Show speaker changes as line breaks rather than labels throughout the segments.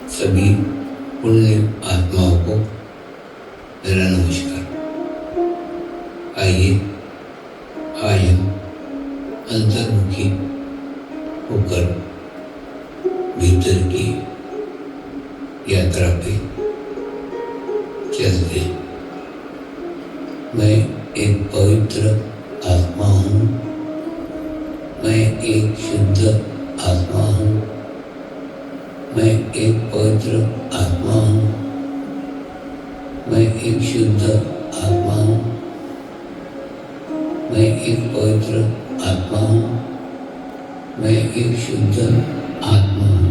सभी पुण्य आत्माओं को मेरा नमस्कार। आइए आज हम अंतर्मुखी होकर भीतर की यात्रा पे चलते हैं। मैं एक पवित्र आत्मा हूँ, मैं एक शुद्ध आत्मा हूँ, मैं एक पवित्र आत्मा हूँ, मैं एक शुद्ध आत्मा हूँ, मैं एक पवित्र आत्मा हूँ, मैं एक शुद्ध आत्मा हूँ।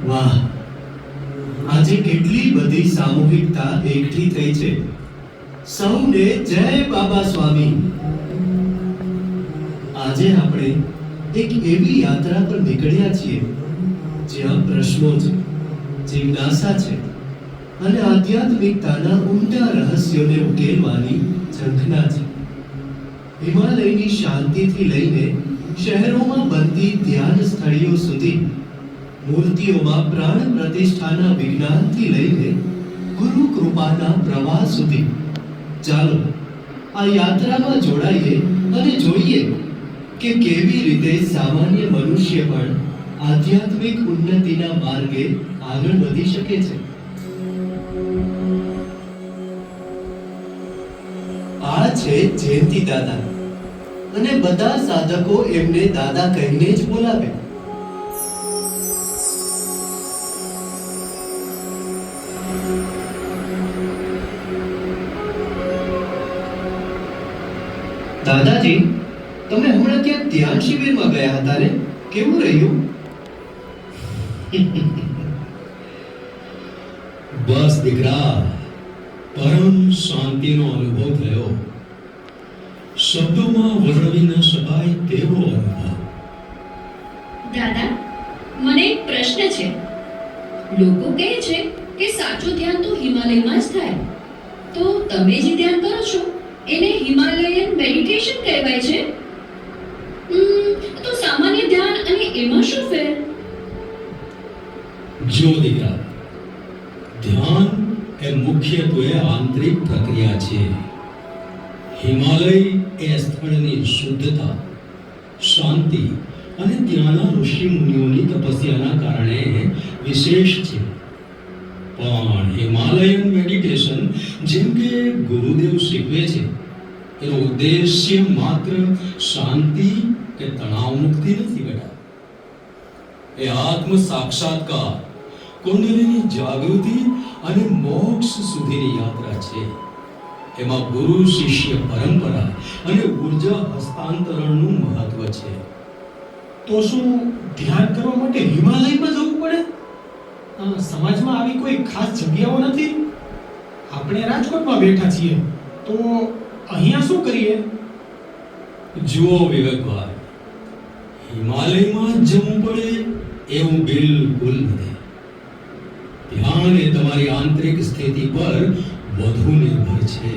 વાહ, આજે કેટલી બધી સામૂહિકતા એકઠી થઈ છે. સૌને જય બાબા સ્વામી. આજે આપણે એક એવી યાત્રા પર નીકળ્યા છીએ જ્યાં પ્રશ્નો છે, જિજ્ઞાસા છે અને આધ્યાત્મિકતાના ઊંડા રહસ્યોને ઉકેલવાની ઝંખના છે. હિમાલયની શાંતિથી લઈને શહેરોમાં બનતી ધ્યાન સ્થળીઓ સુધી, મૂર્તિઓમાં પ્રાણ પ્રતિષ્ઠાના વિજ્ઞાનથી લઈને ગુરુ કૃપાના પ્રવાહ સુધી, ચાલો આ યાત્રામાં જોડાઈએ અને જોઈએ કે કેવી રીતે સામાન્ય મનુષ્ય પણ આધ્યાત્મિક ઉન્નતિના માર્ગે આગળ વધી શકે છે. આ છે જયંતી દાદા અને બધા સાધકો એમને દાદા કહીને જ બોલાવે. દાદાજી, તમે હમણાં ક્યાંક ધ્યાન શિબિરમાં ગયા હતા ને? કેવું રહ્યું?
બસ દીકરા, પરમ શાંતિનો અનુભવ થયો. શબ્દોમાં વર્ણવી ન શકાય તેવો અનુભવ.
દાદા, મને એક પ્રશ્ન છે. લોકો કહે છે કે સાચું ધ્યાન તો હિમાલયમાં જ થાય. તો તમે જે ધ્યાન કરો છો એને હિમાલયન મેડિટેશન કહેવાય છે. તો સામાન્ય ધ્યાન અને એમાં શું ફેર?
જો દીકરા, ધ્યાન એ મુખ્યત્વે આંતરિક પ્રક્રિયા છે. હિમાલય એ સ્થળની શુદ્ધતા, શાંતિ અને ત્યાંના ઋષિ મુનિઓની તપસ્યાના કારણે વિશેષ છે. પણ હિમાલયન મેડિટેશન, જેમ કે ગુરુદેવ શીખવે છે, એનો ઉદ્દેશ્ય માત્ર શાંતિ કે તણાવ મુક્તિ નથી બેટા. એ આત્મ સાક્ષાત્કાર, કુંડલીની જાગૃતિ અને મોક્ષ સુધીની યાત્રા છે. એમાં ગુરુ શિષ્ય પરંપરા અને ઉર્જા હસ્તાંતરણનું મહત્વ છે.
તો શું ધ્યાન કરવા માટે હિમાલયમાં જવું પડે? સમાજમાં આવી કોઈ ખાસ જગ્યાઓ નથી? આપણે રાજકોટમાં બેઠા છીએ, તો અહીંયા શું કરીએ?
જુઓ વિવેકભાઈ, હિમાલયમાં જવું પડે એવું બિલકુલ નથી. ધ્યાન એ તમારી આંતરિક સ્થિતિ પર વધુ નિર્ભર છે.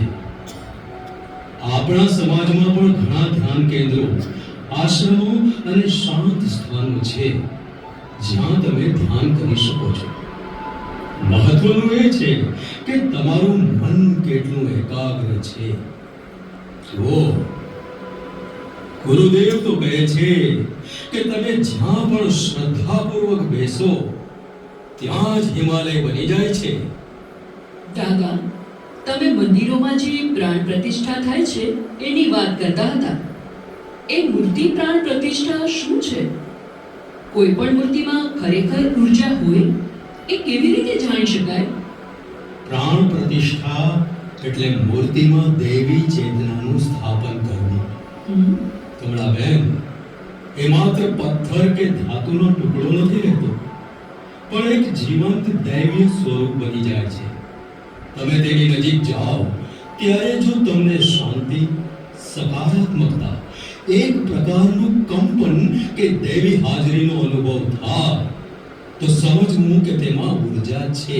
આપણા સમાજમાં પણ ઘણા ધ્યાન કેન્દ્રો, આશ્રમો અને શાંત સ્થાનો છે જ્યાં તમે ધ્યાન કરી શકો છો. મહત્વનું એ છે કે તમારું મન કેટલું એકાગ્ર છે. જુઓ, ગુરુદેવ તો કહે છે કે તમે જ્યાં પણ શ્રદ્ધાપૂર્વક બેસો ત્યાં જ હિમાલય બની જાય છે.
દાદા, તમે મંદિરોમાં જે પ્રાણ પ્રતિષ્ઠા થાય છે એની વાત કરતા હતા. એ મૂર્તિ પ્રાણ પ્રતિષ્ઠા શું છે? કોઈ પણ મૂર્તિમાં ખરેખર ઉર્જા હોય એ કેવી રીતે જાણી શકાય?
પ્રાણ પ્રતિષ્ઠા એટલે મૂર્તિમાં દૈવી ચેતનાનું સ્થાપન કરવું. કમળાબેન, એ માત્ર પથ્થર કે ધાતુનો ટુકડો નથી રહેતો, પણ એક જીવંત દૈવી સ્વરૂપ બની જાય છે. તમે તેની નજીક જાઓ ત્યારે જો તમને શાંતિ, સકારાત્મકતા, એક પ્રકારનું કંપન કે દૈવી હાજરીનો અનુભવ થાય તો સમજવું કે તેમાં ઉર્જા છે.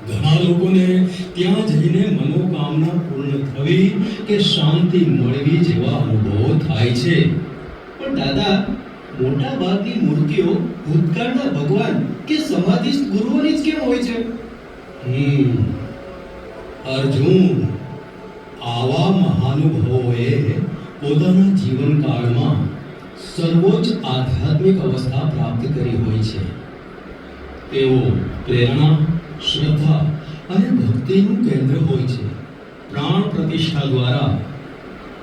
ઘણા લોકોને ત્યાં જઈને મનોકામના પૂર્ણ થવી કે શાંતિ મળવી જેવા અનુભવો થાય છે.
પણ દાદા, મોટા ભાગની મૂર્તિઓ ભૂતકાળના ભગવાન કે સમાધિસ્થ ગુરુઓની જ કેમ હોય છે?
અર્જુન, આવા મહાનુભાવોએ પોતાના જીવનકાળમાં સર્વોચ્ચ આધ્યાત્મિક અવસ્થા પ્રાપ્ત કરી હોય છે. તેઓ પ્રેરણા, શ્રદ્ધા અને ભક્તિનું કેન્દ્ર હોય છે. પ્રાણ પ્રતિષ્ઠા દ્વારા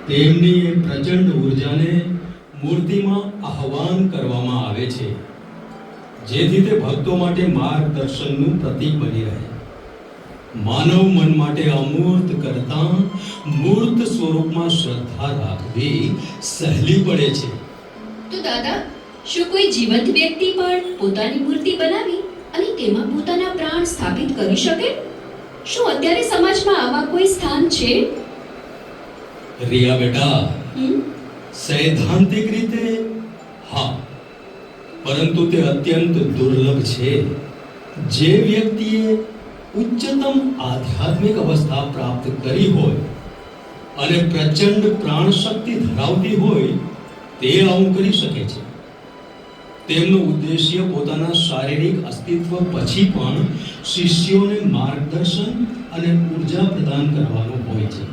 તેમની એ પ્રચંડ ઉર્જાને મૂર્તિમાં આહવાન કરવામાં આવે છે, જેથી તે ભક્તો માટે માર્ગદર્શનનું પ્રતીક બની રહે. માનવ મન માટે અમૂર્ત કરતાં મૂર્ત સ્વરૂપમાં શ્રદ્ધા રાખવી સહેલી પડે છે.
તો દાદા, શું કોઈ જીવંત વ્યક્તિ પણ પોતાની મૂર્તિ બનાવી અને તેમાં પોતાના પ્રાણ સ્થાપિત કરી શકે? શું અત્યારે સમાજમાં આવા કોઈ સ્થાન છે?
રિયા બેટા, સૈદ્ધાંતિક રીતે હા, પરંતુ તે અત્યંત દુર્લભ છે. જે વ્યક્તિએ ઉચ્ચતમ આધ્યાત્મિક અવસ્થા પ્રાપ્ત કરી હોય અને પ્રચંડ પ્રાણ શક્તિ ધરાવતી હોય તે આવું કરી શકે છે. તેમનો ઉદ્દેશ્ય પોતાના શારીરિક અસ્તિત્વ પછી પણ શિષ્યોને માર્ગદર્શન અને ઉર્જા પ્રદાન કરવાનો હોય છે.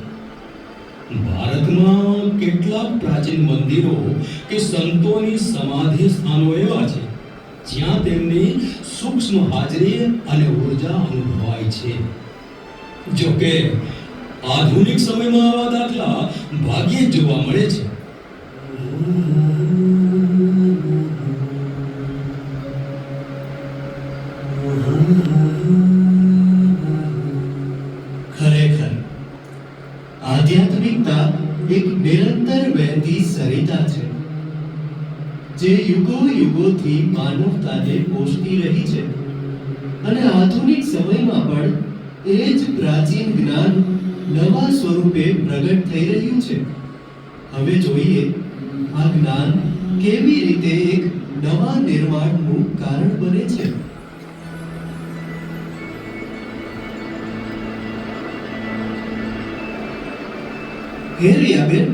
ભારતમાં કેટલાક પ્રાચીન મંદિરો કે સંતોની સમાધિ સ્થાનો એવા છે જ્યાં તેમની સૂક્ષ્મ હાજરી અને ઉર્જા અનુભવાય છે. જો કે આધુનિક સમયમાં આવા દાખલા ભાગ્યે જ જોવા મળે છે.
ખરેખર આધ્યાત્મિકતા એક નિરંતર વહેતી સરિતા છે, જે યુગોથી માનવતાને પોષતી રહી છે. અને આધુનિક સમયમાં પણ એ જ પ્રાચીન જ્ઞાન નવા સ્વરૂપે પ્રગટ થઈ રહ્યું છે. હવે જોઈએ આ જ્ઞાન કેવી રીતે એક નવા નિર્માણનું કારણ બને છે. હે રિયાબેન,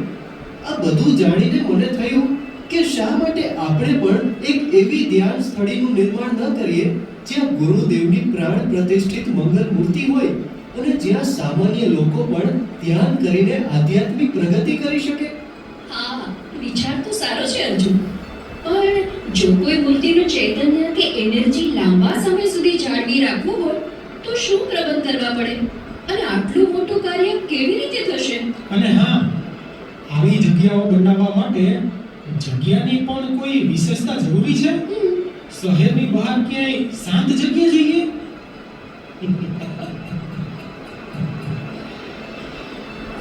આ બધું જાણીને મને થયું કે શા માટે આપણે પણ એક એવી ધ્યાન સ્થળીનું નિર્માણ ન કરીએ જ્યાં ગુરુદેવની પ્રાણ પ્રતિષ્ઠિત મંગલ મૂર્તિ હોય અને જ્યાં સામાન્ય લોકો પણ ધ્યાન કરીને આધ્યાત્મિક પ્રગતિ કરી શકે.
હા, વિચાર તો સારો છે અર્જુન. પણ જો કોઈ મૂર્તિનું ચૈતન્ય કે એનર્જી લાંબા સમય સુધી જાળવી રાખવું હોય તો શું પ્રબંધ કરવા પડે? અને આટલું મોટું કાર્ય કેવી રીતે થશે?
અને હા, આવી જગ્યાઓ બનાવવા માટે જગ્યાની પણ કોઈ વિશેષતા જરૂરી છે? શહેરની બહાર ક્યાંય શાંત જગ્યા જોઈએ?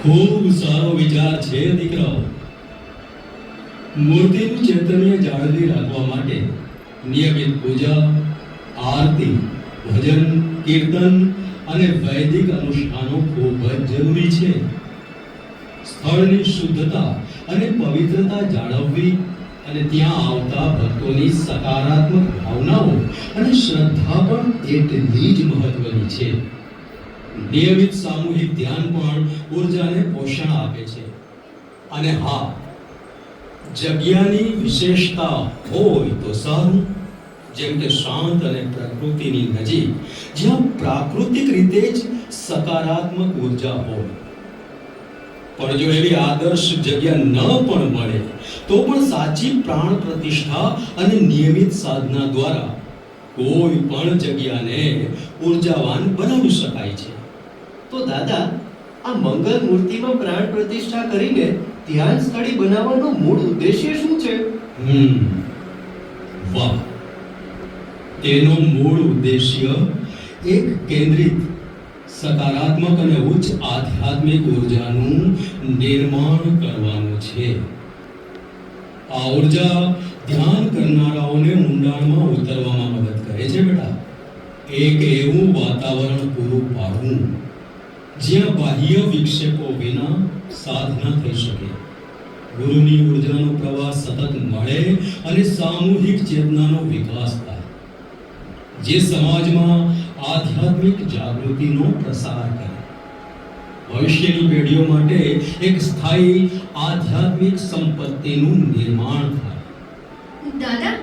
ખૂબ સારો વિચાર છે દીકરાઓ. મૂર્તિનું ચૈતન્ય જાળવી રાખવા માટે નિયમિત પૂજા, આરતી, ભજન, કીર્તન અને વૈદિક અનુષ્ઠાનો ખૂબ જ જરૂરી છે. સ્થળની શુદ્ધતા અને પવિત્રતા જાળવવી અને ત્યાં આવતા ભક્તોની સકારાત્મક ભાવનાઓ અને શ્રદ્ધા પણ એટલી જ મહત્વની છે. નિયમિત સામૂહિક ધ્યાન પણ ઉર્જાને પોષણ આપે છે. અને હા, જગ્યાની વિશેષતા હોય તો સારું, જેમ કે શાંત અને પ્રકૃતિની નજીક, જ્યાં પ્રાકૃતિક રીતે જ સકારાત્મક ઉર્જા હોય. પણ જો એવી આદર્શ જગ્યા ન પણ મળે તો પણ સાચી પ્રાણ પ્રતિષ્ઠા અને નિયમિત સાધના દ્વારા કોઈ પણ જગ્યાને ઉર્જાવાન બનાવી શકાય છે.
તો દાદા, આ મંગલ મૂર્તિમાં પ્રાણ પ્રતિષ્ઠા કરીને ધ્યાન સ્થળી બનાવવાનો મૂળ ઉદ્દેશ્ય શું છે?
વાહ, તેનો મૂળ ઉદ્દેશ્ય એક કેન્દ્રિત, સકારાત્મક અને ઉચ્ચ આધ્યાત્મિક ઉર્જાનું નિર્માણ કરવાનું છે. આ ઉર્જા ધ્યાન કરનારાઓને ઊંડાણમાં ઉતરવામાં મદદ કરે છે બેટા. એક એવું વાતાવરણ પૂરું પાડવું જ્યાં બાહ્ય વિક્ષેપો વિના સાધના થઈ શકે, ગુરુની ઉર્જાનો પ્રવાહ સતત મળે અને સામૂહિક ચેતનાનો વિકાસ થાય. જે સમાજમાં આધ્યાત્મિક જાગૃતિનો પ્રસાર કરે, ભવિષ્યની પેઢીઓ માટે એક સ્થાયી આધ્યાત્મિક સંપત્તિનું નિર્માણ થાય.
દાદા,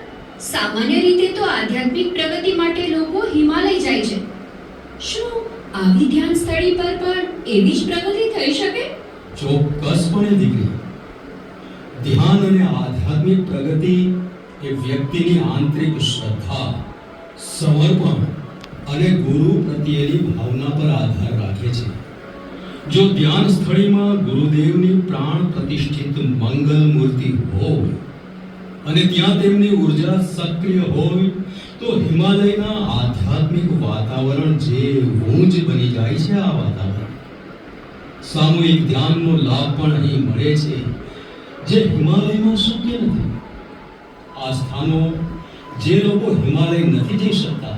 સામાન્ય રીતે તો આધ્યાત્મિક પ્રગતિ માટે લોકો હિમાલય જાય છે. શું આવી ધ્યાન સ્થળી પર પણ એવી જ પ્રગતિ થઈ શકે?
ચોક્કસપણે દીકરી, ધ્યાન અને આધ્યાત્મિક પ્રગતિ એ વ્યક્તિની આંતરિક શ્રદ્ધા, સમર્પણ અને ગુરુ પ્રત્યેની ભાવના પર આધાર રાખે છે. જો ધ્યાન સ્થળીમાં ગુરુદેવની પ્રાણ પ્રતિષ્ઠિત મંગલ મૂર્તિ હોય અને ત્યાં તેમની ઉર્જા સક્રિય હોય તો હિમાલયના આધ્યાત્મિક વાતાવરણ જેવું જ બની જાય છે. આ વાતાવરણ સામૂહિક ધ્યાનનો લાભ પણ અહીં મળે છે, જે હિમાલયમાં શક્ય નથી. આ સ્થાનો જે લોકો હિમાલય નથી જઈ શકતા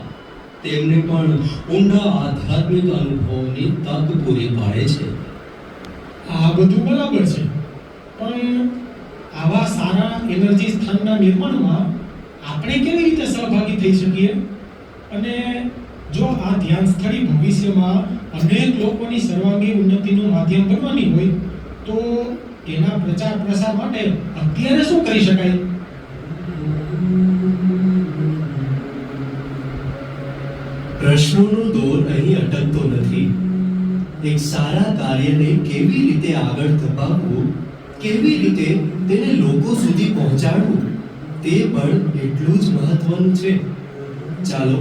તેમને પણ ઊંડા આધ્યાત્મિક અનુભવની તક પૂરી પાડે છે.
આ બધું બરાબર છે, પણ આવા સારા એનર્જી સ્થાનના નિર્માણમાં આપણે કેવી રીતે સહભાગી થઈ શકીએ? અને જો આ ધ્યાન સ્થળી ભવિષ્યમાં અનેક લોકોની સર્વાંગી ઉન્નતિનું માધ્યમ બનવાની હોય તો એના પ્રચાર પ્રસાર માટે અત્યારે શું કરી શકાય?
પ્રશ્નોનો દોર અહીં અટકતો નથી. એક સારા કાર્યને કેવી રીતે આગળ ધપાવવું, કેવી રીતે તેને લોકો સુધી પહોંચાડવું, તે પણ એટલું જ મહત્વનું છે. ચાલો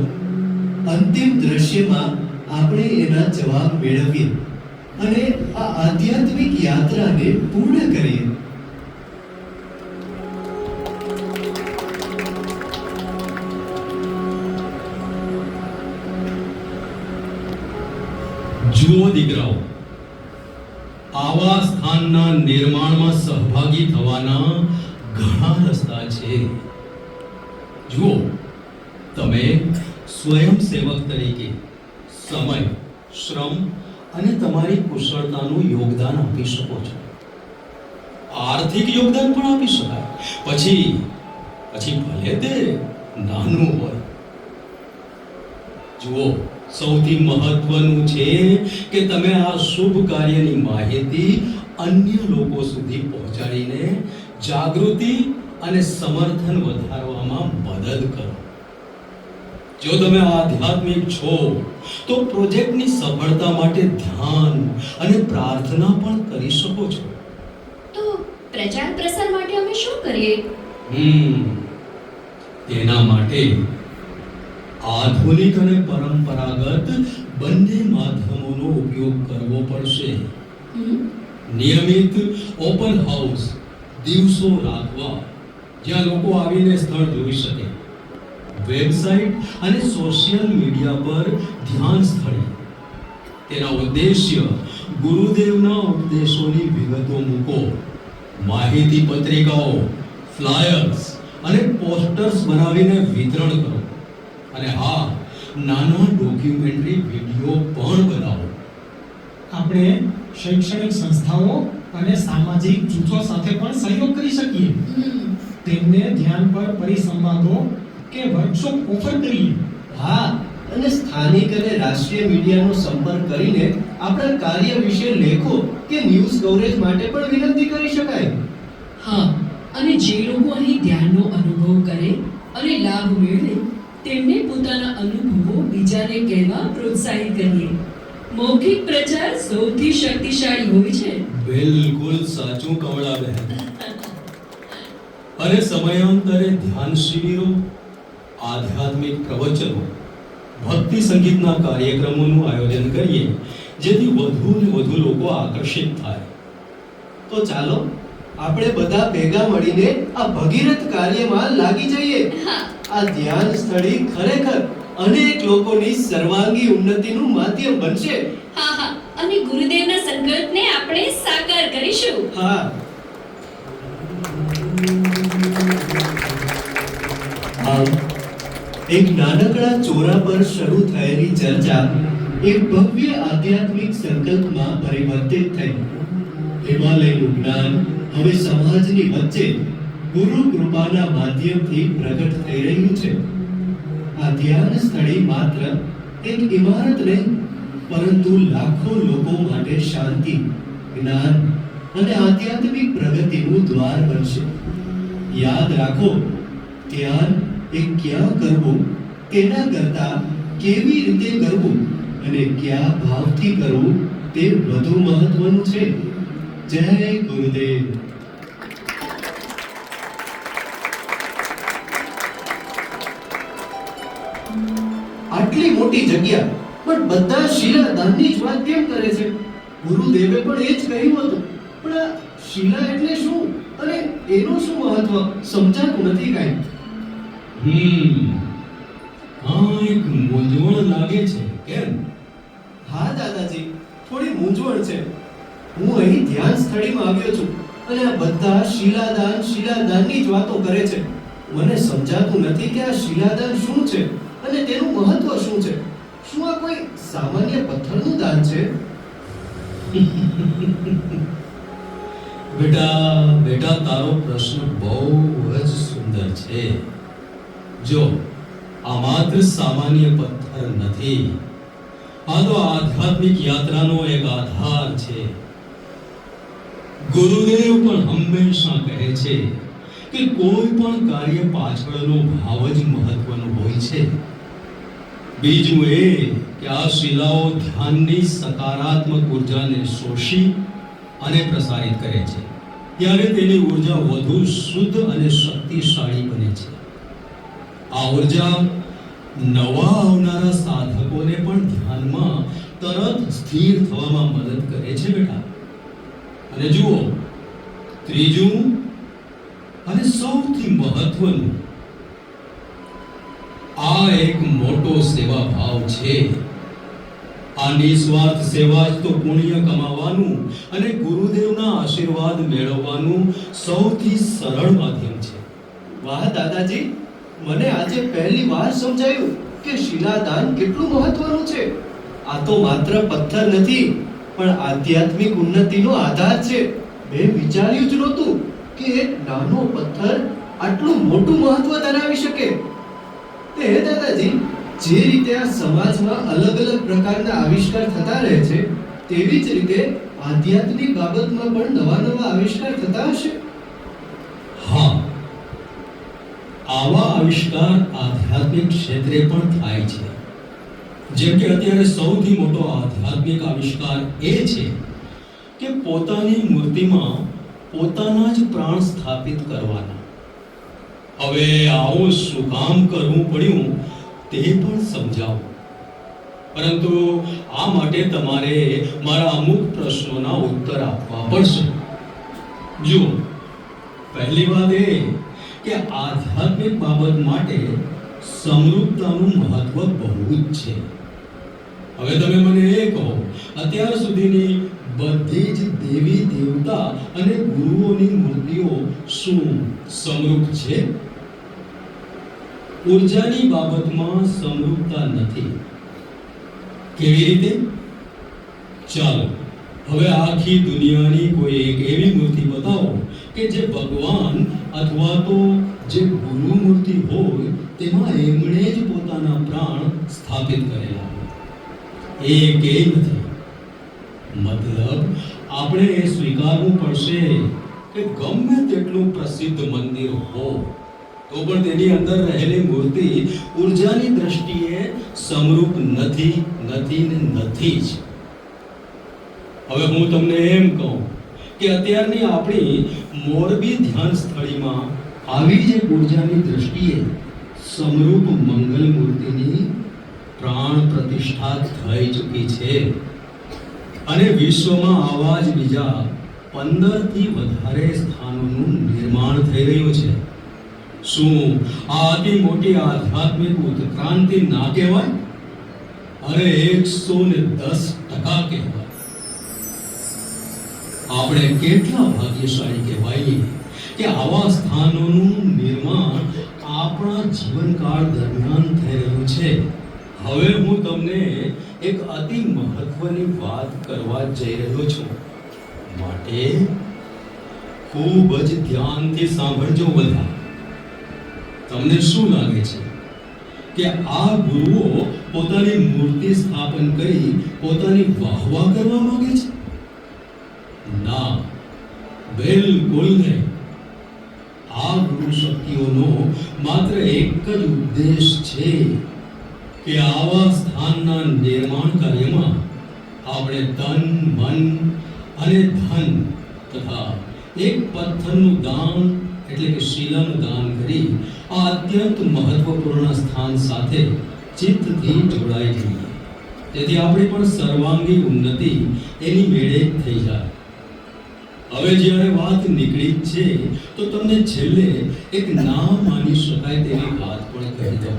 અંતિમ દ્રશ્યમાં આપણે એના જવાબ મેળવીએ અને આ આધ્યાત્મિક યાત્રાને પૂર્ણ કરીએ.
જુઓ દીકરાઓ, આવા સ્થાનના નિર્માણમાં સહભાગી થવાના ઘણા રસ્તા છે. જુઓ, તમે સ્વયંસેવક તરીકે સમય, શ્રમ અને તમારી કુશળતાનું યોગદાન આપી શકો છો. આર્થિક યોગદાન પણ આપી શકાય, પછી ભલે તે નાનું હોય. જુઓ, સૌથી મહત્વનું છે કે તમે આ શુભ કાર્યની માહિતી અન્ય લોકો સુધી પહોંચાડીને જાગૃતિ અને સમર્થન વધારવામાં મદદ કરો. જો તમે આધ્યાત્મિક છો તો પ્રોજેક્ટની સફળતા માટે ધ્યાન અને પ્રાર્થના પણ કરી શકો છો.
તો પ્રચાર પ્રસાર માટે અમે શું કરીએ?
તેના માટે આધુનિક અને પરંપરાગત બંને માધ્યમોનો ઉપયોગ કરવો પડશે. નિયમિત ઓપન હાઉસ દિવસો રાખવા, જ્યાં લોકો આવીને સ્થળ જોઈ શકે. વેબસાઇટ અને સોશિયલ મીડિયા પર ધ્યાન સ્થળે તેના ઉદ્દેશ્ય ગુરુદેવના ઉપદેશોની વિગતો મૂકો. માહિતી પત્રિકાઓ, ફ્લાયર્સ અને પોસ્ટર્સ બનાવીને વિતરણ કરો. અને હા, નાના ડોક્યુમેન્ટરી વિડીયો પણ બનાવો.
આપણે શૈક્ષણિક સંસ્થાઓ અને સામાજિક જૂથો સાથે પણ સહયોગ કરી શકીએ. તેમને ધ્યાન પર પરિસંવાદો કે વર્કશોપ ઓફર કરીએ.
હા, અને સ્થાનિક અને રાષ્ટ્રીય મીડિયાનો સંપર્ક કરીને આપણા કાર્ય વિશે લેખો કે ન્યૂઝ કવરેજ માટે પણ વિનંતી કરી શકાય.
હા, અને જે લોકો અહીં ધ્યાનનો અનુભવ કરે અને લાભ મેળવે તેમને પોતાના અનુભવો બીજાને કહેવા પ્રોત્સાહિત કરીએ. મૌખિક પ્રચાર સૌથી શક્તિશાળી હોય છે.
બિલકુલ સાચું કમળાબેન. અને સમયાંતરે ધ્યાન શિબિરો, આધ્યાત્મિક પ્રવચનો, ભક્તિ સંગીતના કાર્યક્રમોનું આયોજન કરીએ, જેથી વધુ ને વધુ લોકો આકર્ષિત થાય.
તો ચાલો આપણે બધા ભેગા મળીને આ ભગીરથ કાર્યમાં લાગી જઈએ. આ ધ્યાન સ્થળી ખરેખર અનેક લોકોની સર્વાંગી ઉન્નતિનું માધ્યમ બનશે.
હા, અને ગુરુદેવના સંકલ્પને આપણે સાકાર કરીશું.
હા. આમ એક નાનકડા ચોરા પર શરૂ થયેલી ચર્ચા એક ભવ્ય આધ્યાત્મિક સંકલ્પમાં પરિવર્તિત થઈ. હિમાલયનું જ્ઞાન હવે સમાજની વચ્ચે ગુરુ કૃપાના માધ્યમથી પ્રગટ થઈ રહ્યું છે. આ ધ્યાન સ્થળી માત્ર એક ઇમારત નહીં, પરંતુ લાખો લોકો માટે શાંતિ, જ્ઞાન અને આધ્યાત્મિક પ્રગતિનું દ્વાર બનશે. યાદ રાખો, ધ્યાન એ ક્યાં કરવું તેના કરતા કેવી રીતે કરવું અને કયા ભાવથી કરવું તે વધુ મહત્વનું છે. જય ગુરુદેવ. આટલી મોટી જગ્યા પણ બધા શિલાદાનની જ વાત કેમ કરે છે? ગુરુદેવે પણ એ જ કહ્યું હતું. પણ આ શિલા એટલે શું અને એનું શું મહત્વ સમજાતું નથી કાંઈ.
હા, એક મૂંઝવણ લાગે છે, કેમ?
હા દાદાજી, થોડી મૂંઝવણ છે. હું અહીં ધ્યાન સ્થળીમાં આવ્યો છું અને આ બધા શિલાદાનની જ વાતો કરે છે. મને સમજાતું નથી કે આ શિલાદાન શું છે અને તેનું મહત્વ શું છે. શું આ કોઈ સામાન્ય પથ્થરનું દાન છે?
બેટા, તારો પ્રશ્ન બહુ જ સુંદર છે. જો, આ માત્ર સામાન્ય પથ્થર નથી, આ તો આધ્યાત્મિક યાત્રાનો એક આધાર છે. ગુરુદેવ પણ હંમેશા કહે છે કે કોઈ પણ કાર્ય પાછળનો ભાવ જ મહત્વનો હોય છે. બીજું એ કે આ શિલાઓ ધ્યાનની સકારાત્મક ઉર્જાને શોષી અને પ્રસારિત કરે છે, ત્યારે તેની ઉર્જા વધુ શુદ્ધ અને શક્તિશાળી બને છે. આ ઉર્જા નવા આવનારા સાધકોને પણ ધ્યાનમાં તરત સ્થિર થવામાં મદદ કરે છે બેટા. અને જુઓ, ત્રીજું અને સૌથી મહત્વનું, આ એક મોટો સેવા ભાવ છે. આ નિસ્વાર્થ સેવા જ તો પુણ્ય કમાવાનું અને ગુરુદેવના આશીર્વાદ મેળવવાનું સૌથી સરળ માધ્યમ છે.
વાહ દાદાજી, મને આજે પહેલી વાર સમજાયું કે શિલાદાન કેટલું મહત્વનું છે. આ તો માત્ર પથ્થર નથી, પણ આધ્યાત્મિક ઉન્નતિનો આધાર છે. મેં વિચાર્યું જ નહોતું કે એક નાનો પથ્થર આટલું મોટું મહત્વ ધરાવી શકે. તે દાદાજી, જે રીતે આ સમાજમાં અલગ અલગ પ્રકારના આવિષ્કાર થતા રહે છે, તેવી જ રીતે આધ્યાત્મિક બાબતમાં પણ નવા આવિષ્કાર થતા હશે.
હા, આવા આવિષ્કાર આધ્યાત્મિક ક્ષેત્રે પણ થાય છે. જેમ કે અત્યારે સૌથી મોટો આધ્યાત્મિક આવિષ્કાર એ છે કે પોતાની મૂર્તિમાં પોતાના જ પ્રાણ સ્થાપિત કરવાના. હવે આવું શું કામ કરવું પડ્યું તે પણ સમજાવો. પરંતુ આ માટે તમારે મારા અમુક પ્રશ્નોના ઉત્તર આપવા પડશે. જુઓ, પહેલી વાત એ કે આધ્યાત્મિક બાબત માટે સમરૂપતાનું મહત્વ બહુ જ છે. હવે તમે મને એ કહો, અત્યાર સુધીની બધી જ દેવી દેવતા અને ગુરુઓની મૂર્તિઓ શું સમરૂપ છે? ઉર્જાની બાબતમાં સમરૂપતા નથી. કેવી રીતે? ચાલો હવે આખી દુનિયાની કોઈ એક એવી મૂર્તિ બતાવો કે જે ભગવાન અથવા તો જે ગુરુ મૂર્તિ હોય તેમાં એમણે જ પોતાના પ્રાણ સ્થાપિત કરેલા હોય. એકેય નથી. મતલબ આપણે એ સ્વીકારવું પડશે કે ગમે તેટલું પ્રસિદ્ધ મંદિર હો તો પણ તેની અંદર રહેલી મૂર્તિ ઉર્જાની દ્રષ્ટિએ સમરૂપ નથી જ. હવે હું તમને એમ કહું કે અત્યારની આપણી મોરબી ધ્યાન સ્થળીમાં આવી જ ઉર્જાની દ્રષ્ટિએ સમરૂપ મંગલ મૂર્તિની પ્રાણ પ્રતિષ્ઠા થઈ ચૂકી છે અને વિશ્વમાં આવા જ બીજા 15 થી વધારે સ્થાનોનું નિર્માણ થઈ રહ્યું છે. શું આ અતિ મોટી આધ્યાત્મિક ઉત્ક્રાંતિ ના કહેવાય? અરે 110% કહેવાય. આપણે કેટલા ભાગ્યશાળી કહેવાય કે આવા સ્થાનોનું નિર્માણ આપણા જીવનકાળ દરમિયાન થઈ રહ્યું છે. હવે હું તમને એક અતિ મહત્વની વાત કરવા જઈ રહ્યો છું, માટે ખૂબ જ ધ્યાનથી સાંભળજો બધા. તમને શું લાગે છે કે આ ગુરુઓ પોતાની મૂર્તિ સ્થાપન કરી પોતાની વાહવા કરવા માંગે છે? ના, બિલકુલ નહીં. આ ગુરુ શક્તિઓનો માત્ર એક જ ઉદ્દેશ છે કે આવા સ્થાનના નિર્માણ કાર્યમાં આપણે તન, મન અને ધન તથા એક પથ્થરનું દાન એટલે કે શિલાનું દાન કરી આ અત્યંત મહત્વપૂર્ણ સ્થાન સાથે ચિત્તથી જોડાઈ જઈએ, જેથી આપણી પણ સર્વાંગી ઉન્નતિ એની મેળે થઈ જાય. હવે જ્યારે વાત નીકળી જ છે તો તમને છેલ્લે એક ના માની શકાય તેવી વાત પણ કહી દઉં.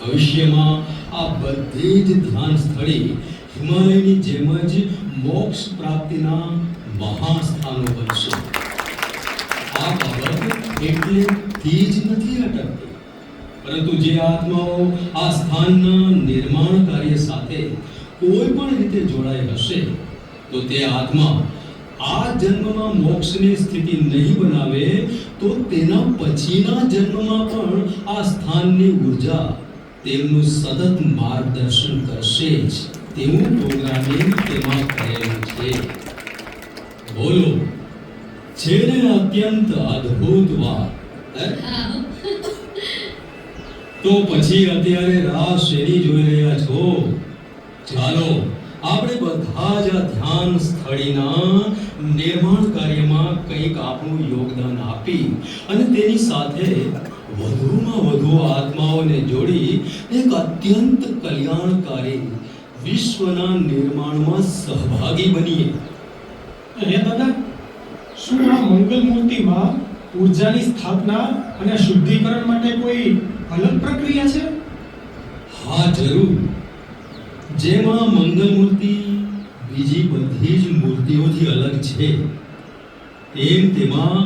ભવિષ્યમાં આ બધી જ ધ્યાન સ્થળી હિમાલયની જેમ જ મોક્ષ પ્રાપ્તિના મહાસ્થાનો બનશે. આ બાબત એટલેથી જ નથી અટકતી, પરંતુ જે આત્માઓ આ સ્થાનના નિર્માણ કાર્ય સાથે કોઈ પણ રીતે જોડાઈ હશે તો તે આત્મા આ જન્મમાં મોક્ષની સ્થિતિ નહીં બનાવે તો તેના પછીના જન્મમાં પણ આ સ્થાનની ઉર્જા તેમનું સતત માર્ગદર્શન કરશે જ તેવું પ્રોગ્રામિંગ તેમાં કરેલું છે. બોલો, છે ને અત્યંત અદ્ભુત વાત? તો પછી અત્યારે રાહ શેની જોઈ રહ્યા છો? ચાલો આપણે બધા જ આ ધ્યાન સ્થળીના નિર્માણ કાર્યમાં કંઈક આપણું યોગદાન આપી અને તેની સાથે વધુમાં વધુ આત્માઓને જોડી એક અત્યંત કલ્યાણકારી વિશ્વના નિર્માણમાં સહભાગી બનીએ.
અરે દાદા, શું આ મંગલ મૂર્તિમાં ઉર્જાની સ્થાપના અને શુદ્ધિકરણ માટે કોઈ અલગ પ્રક્રિયા છે?
હા, જરૂર. જેમાં મંગલ મૂર્તિ બીજી બધી જ મૂર્તિઓથી અલગ છે, એમ તેમાં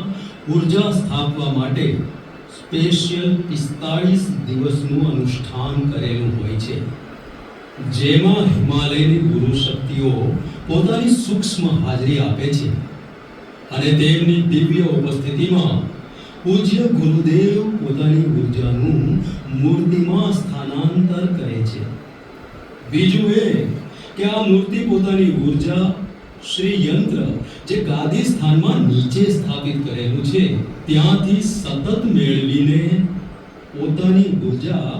ઉર્જા સ્થાપવા માટે સ્પેશિયલ 45 દિવસનું અનુષ્ઠાન કરેલું હોય છે, જેમાં હિમાલયની ગુરુ શક્તિઓ પોતાની સૂક્ષ્મ હાજરી આપે છે અને તેમની દિવ્ય ઉપસ્થિતિમાં પૂજ્ય ગુરુદેવ પોતાની ઉર્જાનું મૂર્તિમાં સ્થાનાંતર કરે છે. બીજું એ કે આ મૂર્તિ પોતાની ઉર્જા શ્રી યંત્ર જે ગાદી સ્થાનમાં નીચે સ્થાપિત કરેલું છે ત્યાંથી સતત મેળવીને પોતાની ઉર્જા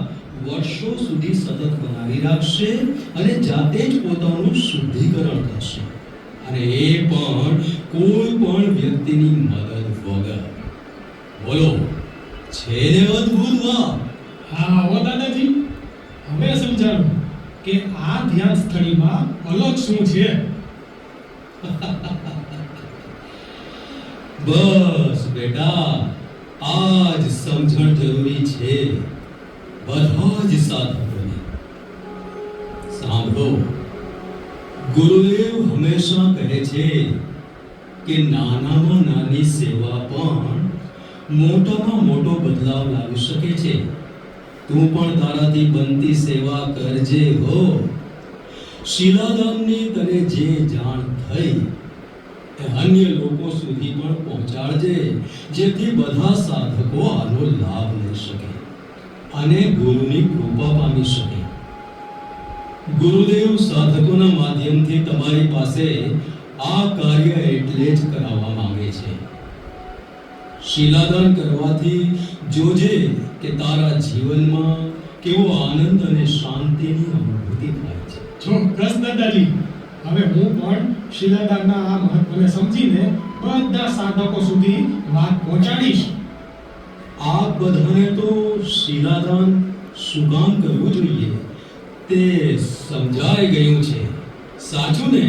વર્ષો સુધી સતત બનાવી રાખશે અને જાતે જ પોતાનું શુદ્ધિકરણ કરશે, અને એ પણ કોઈ પણ વ્યક્તિની મદદ વગર. બોલો, છે ને અદ્ભુત વાત?
હા હો દાદાજી, હવે સમજાણું કે આ ધ્યાન સ્થળીમાં અલગ શું છે.
બસ બેટા, આ જ સમજણ જરૂરી છે બધા જ સાધકોને. સાંભળો, ગુરુદેવ હંમેશા કહે છે કે નાનામાં નાની સેવા પણ મોટામાં મોટો બદલાવ લાવી શકે છે. તું પણ તારાથી બનતી સેવા કરજે હો. શિલાદાનની તને જે જાણ થઈ એ અન્ય લોકો સુધી પણ પહોંચાડજે, જેથી બધા સાધકો આનો લાભ લઈ શકે અને ગુરુની કૃપા પામી શકે. ગુરુદેવ સાધકોના માધ્યમથી તમારી પાસે આ કાર્ય એટલે જ કરાવવા માંગે છે. શિલાદાન કરવાથી જોજે કે તારા જીવનમાં કેવો આનંદ અને શાંતિની અનુભૂતિ થાય છે.
ચોક્કસ દાદાજી, હવે હું પણ શિલાદાનના આ મહત્વને સમજીને બધા સાધકો સુધી વાત પહોંચાડીશ.
આપ બધાને તો શિલાદાન શું કામ કરવું જોઈએ તે સમજાઈ ગયું છે, સાચું ને?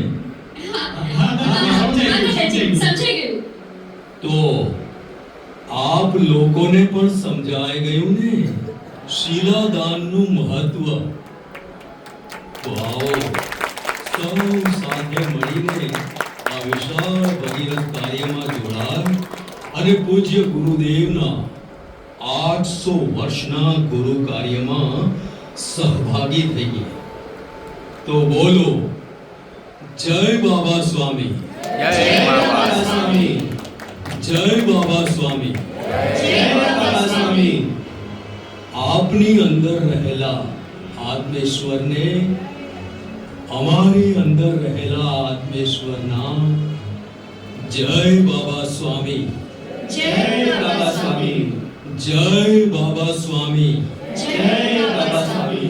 હા દાદાજી,
સમજાઈ ગયું.
તો આપ લોકોને પણ સમજાઈ ગયું ને શિલાદાનનું મહત્વ? તો આવો સૌ સાથે મળીને આ વિશાળ ભગીરથ કાર્યમાં જોડાય અને પૂજ્ય ગુરુદેવના 800 વર્ષના ગુરુ કાર્યમાં સહભાગી થઈએ. તો બોલો, જય બાબા સ્વામી,
જય બાબા સ્વામી,
જય બાબા સ્વામી.
જય બાબા સ્વામી.
આપ આપની અંદર રહેલા આત્મેશ્વરને અમારી અંદર રહેલા આત્મેશ્વરના જય બાબા સ્વામી,
જય બાબા સ્વામી,
જય બાબા સ્વામી,
જય બાબા સ્વામી.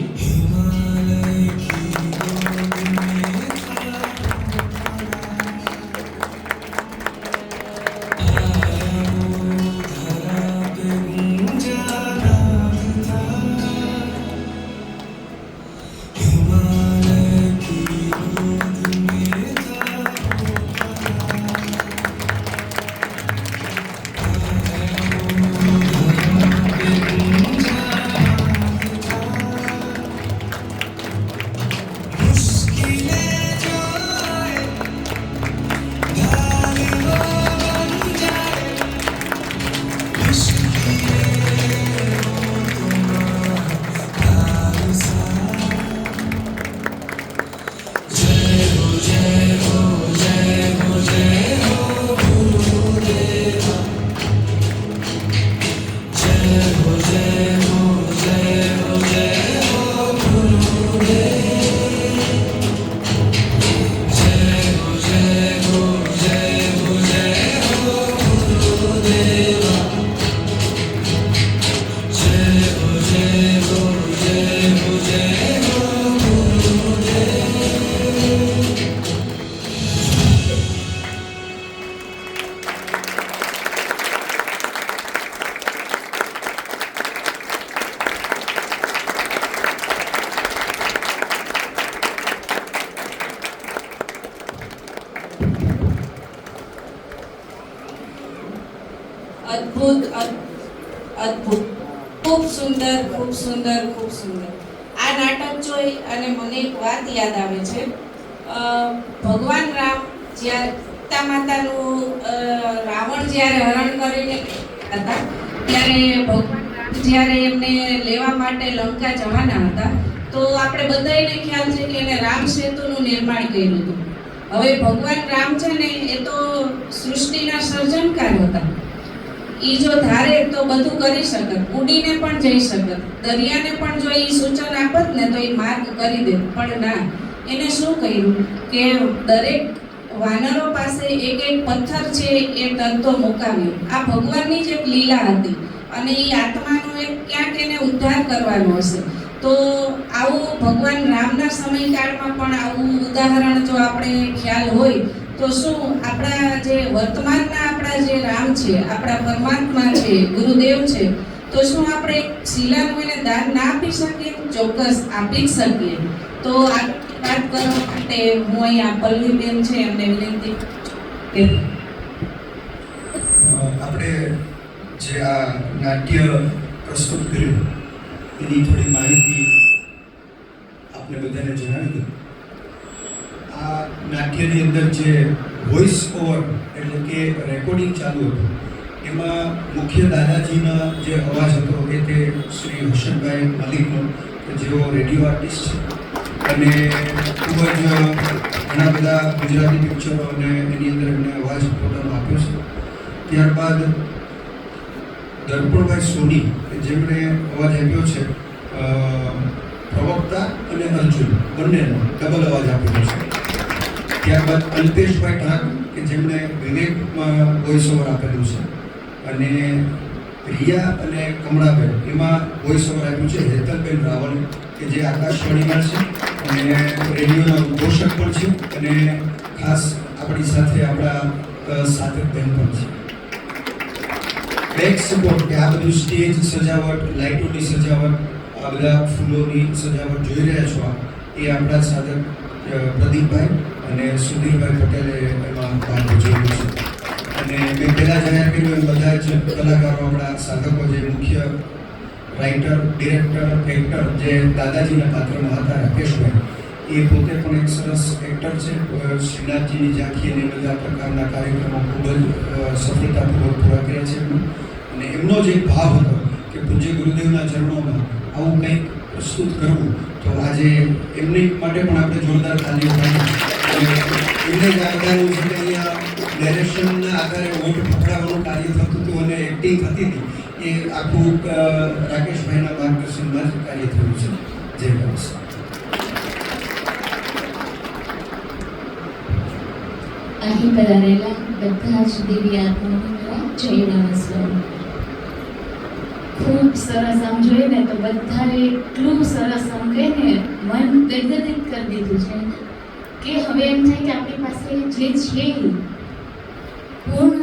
અદ્ભુત અદ્ભુત, ખૂબ સુંદર, ખૂબ સુંદર, ખૂબ સુંદર. આ નાટક જોઈ અને મને એક વાત યાદ આવે છે. ભગવાન રામ જ્યારે સીતા માતાનું રાવણ જ્યારે હરણ કરીને હતા ત્યારે ભગવાન રામ જ્યારે એમને લેવા માટે લંકા જવાના હતા તો આપણે બધાને ખ્યાલ છે કે એને રામ સેતુનું નિર્માણ કર્યું હતું. હવે ભગવાન રામ છે ને એ તો સૃષ્ટિના સર્જનકાર હતા. ઈ જો ધારે તો બધું કરી શકત, ઉડીને પણ જઈ શકત, દરિયાને પણ જો ઈ સૂચન આપત ને તો ઈ માર્ગ કરી દે. પણ ના, એને શું કર્યું કે દરેક વાનરો પાસે એક એક પથ્થર છે એ તરતો મુકાવ્યો. આ ભગવાનની જ એક લીલા હતી અને ઈ આત્માનો એક ક્યાંક એને ઉદ્ધાર કરવાનો હશે. તો આવું ભગવાન રામના સમયકાળમાં પણ આવું ઉદાહરણ જો આપણે ખ્યાલ હોય તો શું આપણા જે વર્તમાનના આપણા જે રામ છે, આપણા પરમાત્મા છે, ગુરુદેવ છે, તો શું આપણે શિલાનું એને દાન ના આપી શકીએ? ચોક્કસ આપી જ શકીએ. તો આ વાત કરવા માટે હું અહીંયા પલ્લવીબેન છે એમને વિનંતી કે
આપણે જે આ નાટ્ય પ્રસ્તુત કર્યું એની થોડી માહિતી આપણે બધાને જણાવી દઉં. આ નાટ્યની અંદર જે વોઇસ ઓવર એટલે કે રેકોર્ડિંગ ચાલુ હતું એમાં મુખ્ય દાદાજીના જે અવાજ હતો એ તે શ્રી હર્ષદભાઈ મલિકનો, કે જેઓ રેડિયો આર્ટિસ્ટ છે અને ખૂબ જ ઘણા બધા ગુજરાતી પિક્ચરો અને એની અંદર એમને અવાજ પોતાનો આપ્યો છે. ત્યારબાદ દર્પણભાઈ સોની કે જેમણે અવાજ આપ્યો છે પ્રવક્તા અને અર્જુન બંનેનો ડબલ અવાજ આપેલો છે. ત્યારબાદ અલ્પેશભાઈ ઠાક કે જેમણે વિવેકમાં વોઇસ ઓવર આપેલું છે અને રિયા અને કમળાબેન એમાં વોઇસ ઓવર આપ્યું છે હેતલબેન રાવલ કે જે આકાશવાણીમાં છે અને રેડિયોના ઉદ્ઘોષક પણ છે અને ખાસ આપણી સાથે આપણા સાધકબેન પણ છે. બેક સપોર્ટ કે આ બધું સ્ટેજ સજાવટ, લાઇટોની સજાવટ, આ બધા ફૂલોની સજાવટ જોઈ રહ્યા છો એ આપણા સાધક પ્રદીપભાઈ અને સુધીરભાઈ પટેલે એમાં ભાગ ભજવ્યો છે. અને મેં પહેલાં જાહેર કર્યું એમ બધા જ કલાકારો આપણા સાધકો જે મુખ્ય રાઇટર, ડિરેક્ટર, એક્ટર જે દાદાજીના પાત્રમાં હતા રાકેશભાઈ, એ પોતે પણ એક સરસ એક્ટર છે. શ્રીનાથજીની ઝાંખી અને બધા પ્રકારના કાર્યક્રમો ખૂબ જ સફળતાપૂર્વક પૂરા કર્યા છે અને એમનો જે ભાવ હતો કે પૂજ્ય ગુરુદેવના ચરણોમાં આવું કંઈક પ્રસ્તુત કરવું, તો આજે એમની માટે પણ આપણે જોરદાર તાલીઓ પાડી. એમને જ આ બધાનું જે અહીંયા ડાયરેક્શનના આધારે ઓઠ પકડાવવાનું કાર્ય થતું હતું અને એક્ટિંગ થતી હતી એ આખું રાકેશભાઈના માર્ગદર્શન
અહીં પધારેલા બધા જ દેવી આત્માઓને મારા જય નમસ્કાર. ખૂબ સરસ આમ જોઈએ ને તો બધાએ એટલું સરસ આમ કહે ને મન ગદગદિત કરી દીધું છે કે હવે એમ થાય કે આપણી પાસે જે છે એ પૂર્ણ